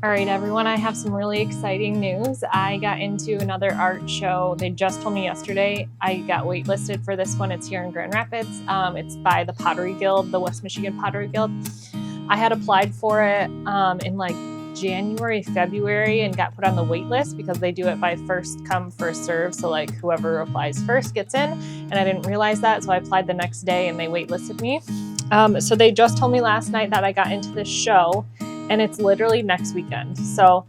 All right, everyone, I have some really exciting news. I got into another art show. They just told me yesterday I got waitlisted for this one. It's here in Grand Rapids. It's by the Pottery Guild, the West Michigan Pottery Guild. I had applied for it in like January, February, and got put on the wait list because they do it by first come, first serve. So like whoever applies first gets in, and I didn't realize that. So I applied the next day and they waitlisted me. So they just told me last night that I got into this show, and it's literally next weekend. So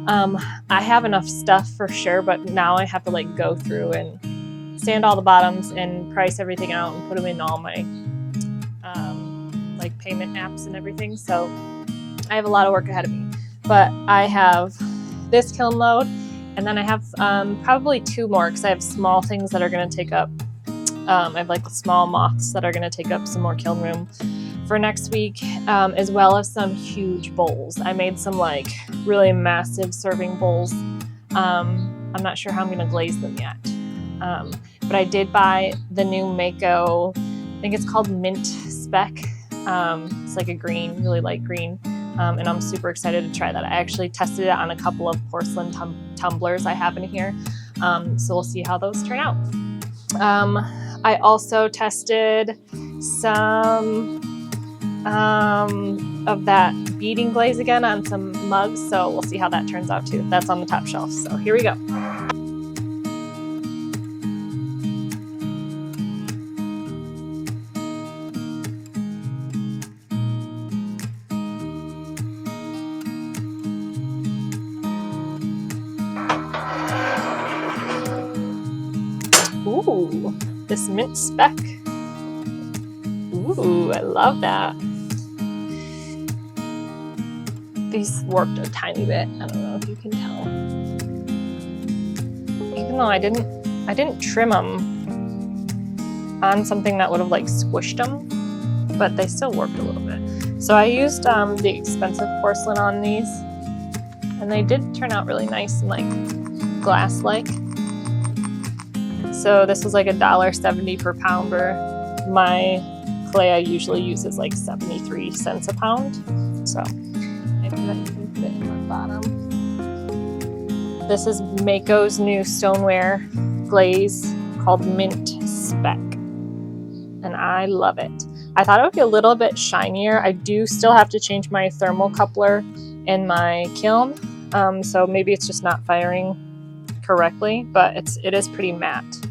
I have enough stuff for sure, but now I have to like go through and sand all the bottoms and price everything out and put them in all my like payment apps and everything. So I have a lot of work ahead of me, but I have this kiln load, and then I have probably two more because I have small things that are going to take up. I have like small moths that are going to take up some more kiln room for next week, as well as some huge bowls. I made some like really massive serving bowls. I'm not sure how I'm going to glaze them yet, but I did buy the new Mayco. I think it's called Mint Speck. It's like a green, really light green, and I'm super excited to try that. I actually tested it on a couple of porcelain tumblers I have in here, so we'll see how those turn out. I also tested some of that beading glaze again on some mugs, so we'll see how that turns out too. That's on the top shelf, so here we go. Ooh, this mint speck. Ooh, I love that. These warped a tiny bit. I don't know if you can tell. Even though I didn't trim them on something that would have like squished them, but they still warped a little bit. So I used the expensive porcelain on these, and they did turn out really nice and like glass-like. So this was like $1.70 per pound, or my clay I usually use is like 73 cents a pound. So maybe that you can put it in the bottom. This is Mayco's new stoneware glaze called Mint Speck, and I love it. I thought it would be a little bit shinier. I do still have to change my thermal coupler in my kiln, so maybe it's just not firing correctly, but it is pretty matte.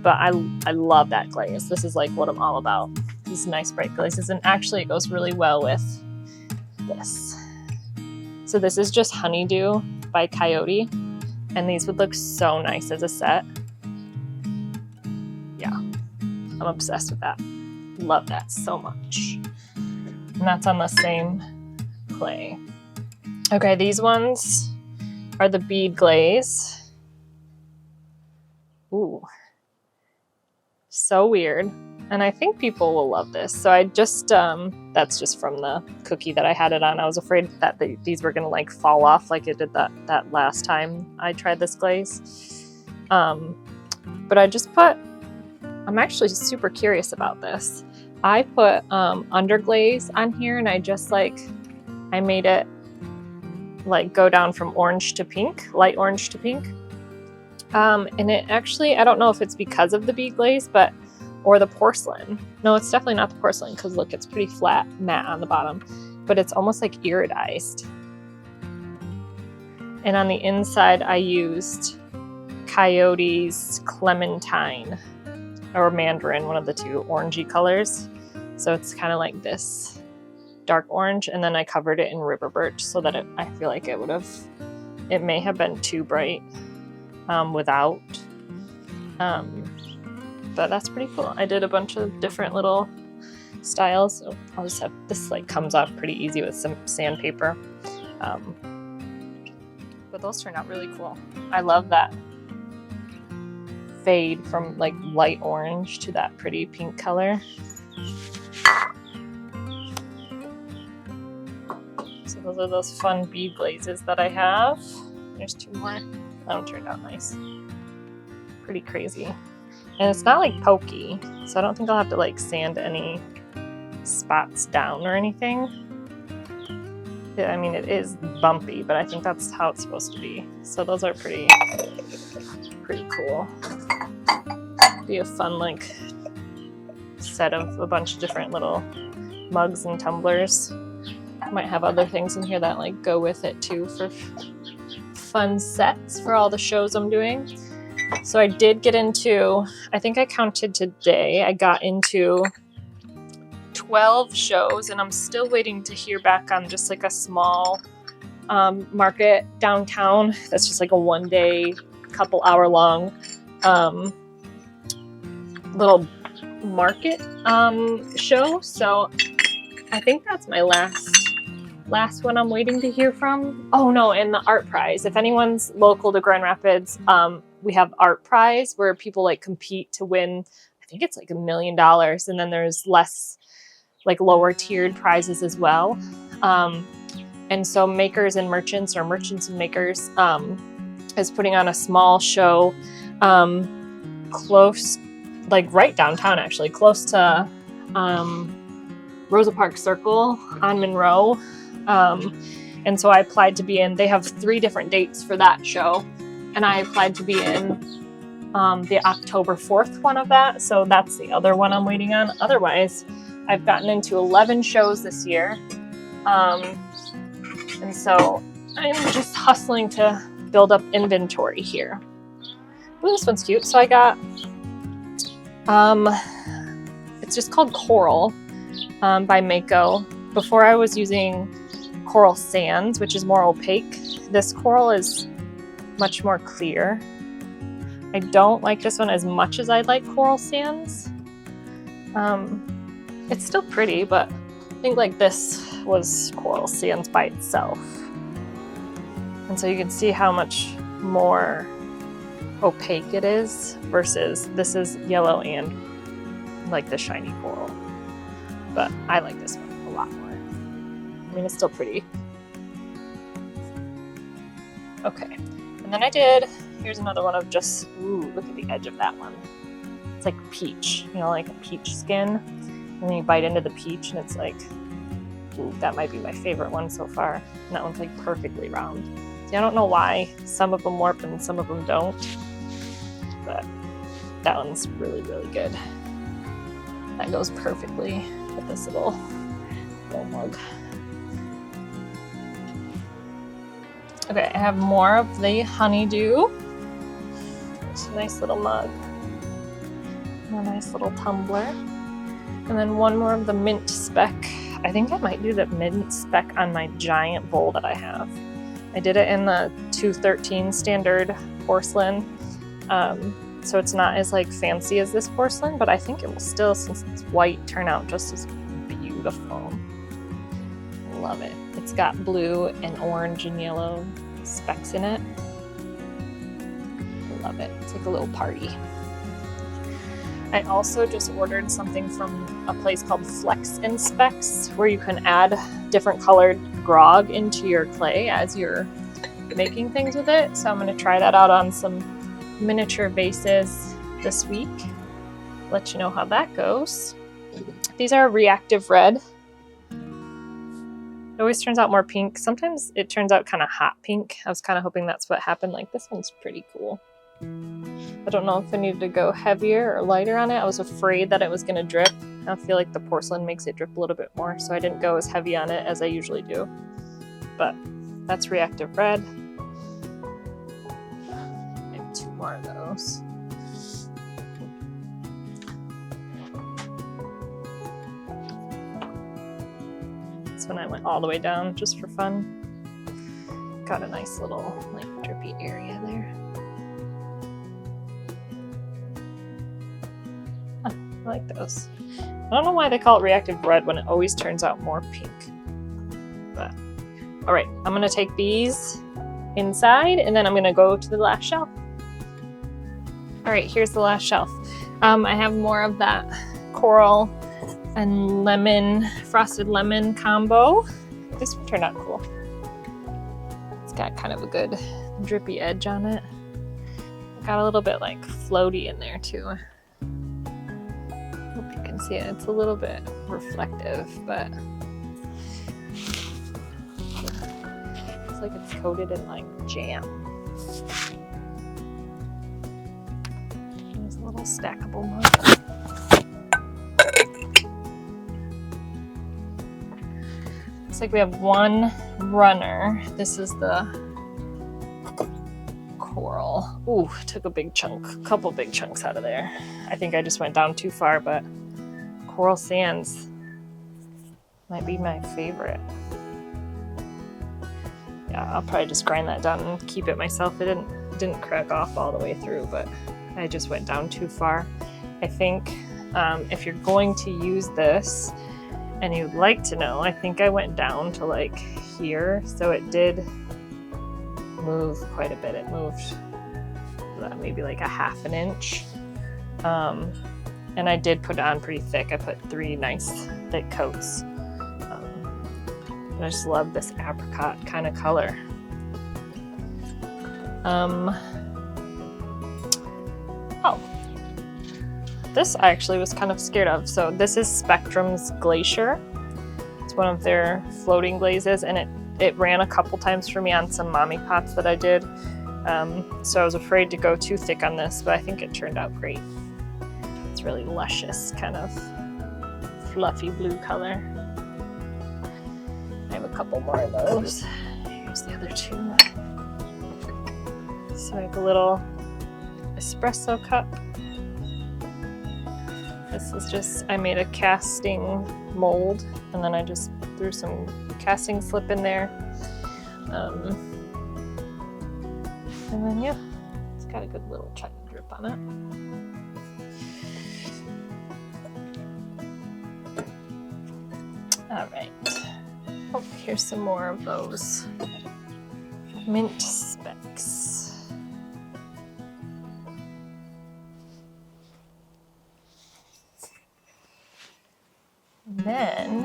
But I love that glaze. This is like what I'm all about. These nice bright glazes, and actually it goes really well with this. So this is just Honeydew by Coyote, and these would look so nice as a set. Yeah, I'm obsessed with that. Love that so much. And that's on the same clay. Okay, these ones are the Bead glaze. Ooh. So weird, and I think people will love this. So I just that's just from the cookie that I had it on. I was afraid that these were gonna like fall off like it did that last time I tried this glaze, but I just put, I'm actually super curious about this. I put underglaze on here, and I just I made it like go down from orange to pink, light orange to pink. And it actually, I don't know if it's because of the bead glaze, or the porcelain. No, it's definitely not the porcelain, because look, it's pretty flat, matte on the bottom, but it's almost like iridized. And on the inside, I used Coyote's Clementine, or Mandarin, one of the two orangey colors. So it's kind of like this dark orange, and then I covered it in river birch so that I feel like it may have been too bright. Without, but that's pretty cool. I did a bunch of different little styles. So I'll just have this comes off pretty easy with some sandpaper, but those turned out really cool. I love that fade from like light orange to that pretty pink color. So those are those fun bead glazes that I have. There's two more. That one turned out nice. Pretty crazy. And it's not like pokey, so I don't think I'll have to sand any spots down or anything. I mean, it is bumpy, but I think that's how it's supposed to be. So those are pretty cool. Be a fun like set of a bunch of different little mugs and tumblers. Might have other things in here that like go with it too for fun sets for all the shows I'm doing. So I did get into, I think I counted today, I got into 12 shows, and I'm still waiting to hear back on just like a small market downtown that's just like a one-day, couple hour long little market show. So I think that's my last one I'm waiting to hear from. Oh no, and the art prize. If anyone's local to Grand Rapids, we have art prize where people like compete to win, I think it's like $1 million, and then there's less like lower tiered prizes as well. And so Makers and Merchants, or Merchants and Makers, is putting on a small show close, like right downtown actually, close to Rosa Parks Circle on Monroe. And so I applied to be in, they have 3 different dates for that show, and I applied to be in the October 4th one of that. So that's the other one I'm waiting on. Otherwise, I've gotten into 11 shows this year. And so I'm just hustling to build up inventory here. Ooh, this one's cute. So I got, it's just called Coral by Mayco. Before I was using Coral Sands, which is more opaque. This coral is much more clear. I don't like this one as much as I'd like Coral Sands. It's still pretty, but I think like this was Coral Sands by itself. And so you can see how much more opaque it is versus this is yellow and like the shiny coral. But I like this one a lot more. I mean, it's still pretty. Okay, and then I did, here's another one of just, ooh, look at the edge of that one. It's like peach, you know, like a peach skin. And then you bite into the peach and it's like, ooh, that might be my favorite one so far. And that one's like perfectly round. See, I don't know why some of them warp and some of them don't, but that one's really, really good. That goes perfectly with this little mug. Okay, I have more of the honeydew. It's a nice little mug. And a nice little tumbler. And then one more of the mint speck. I think I might do the mint speck on my giant bowl that I have. I did it in the 213 standard porcelain. So it's not as like fancy as this porcelain, but I think it will still, since it's white, turn out just as beautiful. Love it. It's got blue and orange and yellow specks in it. Love it. It's like a little party. I also just ordered something from a place called Flex and Specks, where you can add different colored grog into your clay as you're making things with it. So I'm going to try that out on some miniature vases this week. Let you know how that goes. These are Reactive Red. It always turns out more pink. Sometimes it turns out kind of hot pink. I was kind of hoping that's what happened. Like, this one's pretty cool. I don't know if I needed to go heavier or lighter on it. I was afraid that it was going to drip. I feel like the porcelain makes it drip a little bit more, so I didn't go as heavy on it as I usually do. But that's Reactive Red. I have 2 more of those. This one I went all the way down just for fun. Got a nice little like drippy area there. I like those. I don't know why they call it Reactive Red when it always turns out more pink. But, all right, I'm gonna take these inside and then I'm gonna go to the last shelf. All right, here's the last shelf. I have more of that coral and lemon, frosted lemon combo. This one turned out cool. It's got kind of a good drippy edge on it. Got a little bit like floaty in there too. Hope you can see it. It's a little bit reflective, but looks like it's coated in like jam. There's a little stackable mug. Looks like we have one runner. This is the coral. Ooh, took a couple big chunks out of there. I think I just went down too far, but coral sands might be my favorite. Yeah, I'll probably just grind that down and keep it myself. It didn't crack off all the way through, but I just went down too far. I think if you're going to use this and you'd like to know, I think I went down to like here, so it did move quite a bit. It moved maybe like a half an inch. And I did put it on pretty thick. I put 3 nice thick coats. I just love this apricot kind of color. Oh, this I actually was kind of scared of. So this is Spectrum's Glacier. It's one of their floating glazes, and it ran a couple times for me on some mommy pots that I did. So I was afraid to go too thick on this, but I think it turned out great. It's really luscious, kind of fluffy blue color. I have a couple more of those. Here's the other 2. So I have a little espresso cup. This is just, I made a casting mold, and then I just threw some casting slip in there. And then yeah, it's got a good little tiny drip on it. All right. Oh, here's some more of those mint specks. And then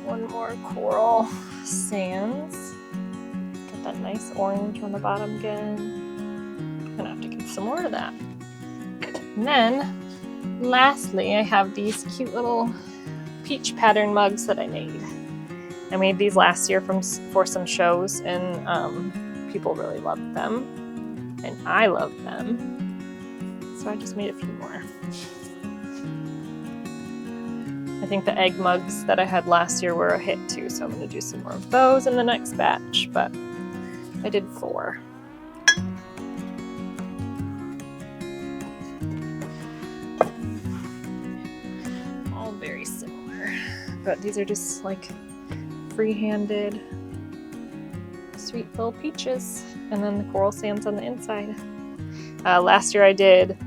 one more coral sands. Got that nice orange on the bottom again. I'm gonna have to get some more of that. And then lastly, I have these cute little peach pattern mugs that I made. I made these last year for some shows, and people really loved them, and I loved them, so I just made a few more. I think the egg mugs that I had last year were a hit too, so I'm going to do some more of those in the next batch, but I did 4. All very similar, but these are just like free-handed sweet little peaches, and then the coral sands on the inside. Last year I did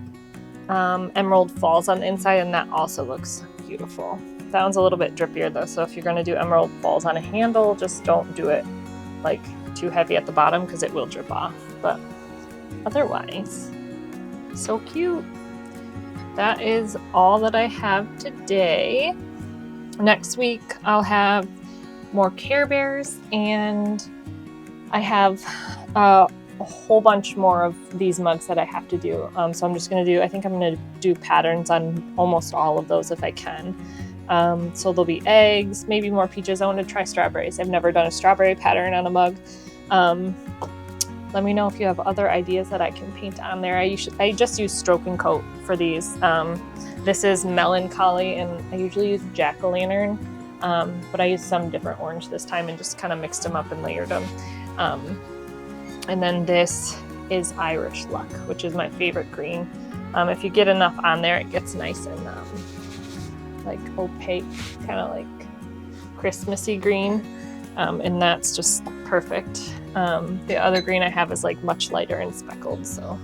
emerald falls on the inside, and that also looks beautiful. That one's a little bit drippier though, so if you're going to do emerald falls on a handle, just don't do it like too heavy at the bottom because it will drip off. But otherwise, so cute. That is all that I have today. Next week I'll have more Care Bears, and I have a whole bunch more of these mugs that I have to do. So I'm just going to do, I think I'm going to do patterns on almost all of those if I can. So there'll be eggs, maybe more peaches. I want to try strawberries. I've never done a strawberry pattern on a mug. Let me know if you have other ideas that I can paint on there. I just use Stroke and Coat for these. This is Melancholy, and I usually use Jack-o'-lantern, but I used some different orange this time and just kind of mixed them up and layered them. And then this is Irish Luck, which is my favorite green. If you get enough on there, it gets nice and like opaque, kind of like Christmassy green. And that's just perfect. The other green I have is like much lighter and speckled. So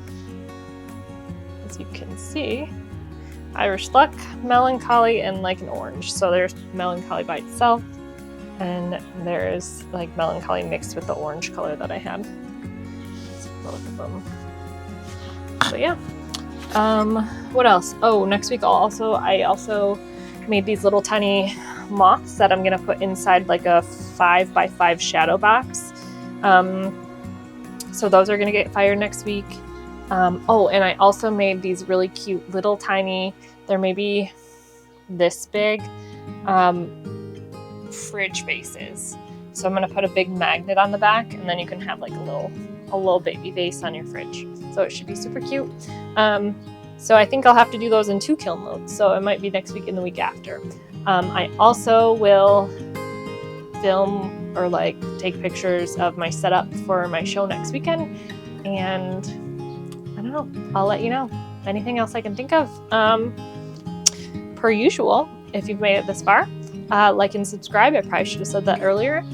as you can see, Irish Luck, Melancholy, and like an orange. So there's Melancholy by itself, and there's like Melancholy mixed with the orange color that I had. Both of them. So yeah. What else? Oh, next week I also made these little tiny moths that I'm gonna put inside like a 5x5 shadow box. So those are gonna get fired next week. Oh, and I also made these really cute little tiny, they're maybe this big, fridge bases. So I'm gonna put a big magnet on the back, and then you can have like a little baby vase on your fridge. So it should be super cute. So I think I'll have to do those in 2 kiln loads. So it might be next week and the week after. I also will film or like take pictures of my setup for my show next weekend. And I don't know, I'll let you know. Anything else I can think of. Per usual, if you've made it this far, like and subscribe. I probably should have said that earlier.